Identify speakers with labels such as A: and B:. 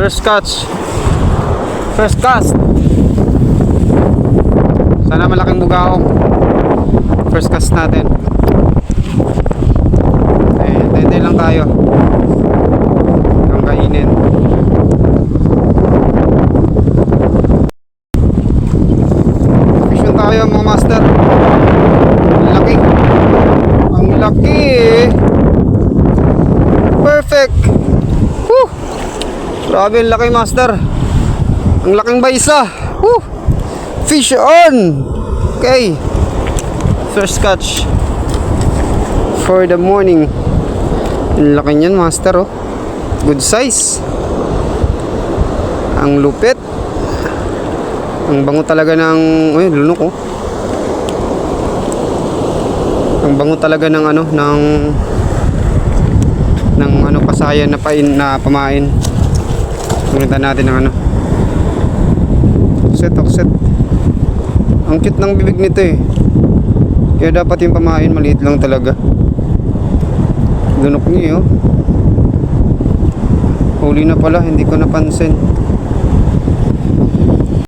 A: First catch. First cast. Sana malaking bugaong. First cast natin. Hintay lang tayo hanggang kainin. Fishing tayo mga master. Ang laki. Ang laki. Perfect. Woo! Grabe ang laki master. Ang laking baysa. Woo! Fish on. Okay. First catch for the morning. Ang laki niyan master, oh. Good size. Ang lupit. Ang bango talaga ng lunok, oh. Ang bango talaga ng pasayan na pamain. Punitan natin ng offset. Ang cute ng bibig nito, eh. Kaya dapat yung pamain maliit lang talaga. Lunok niya, oh. Huli na pala, hindi ko napansin.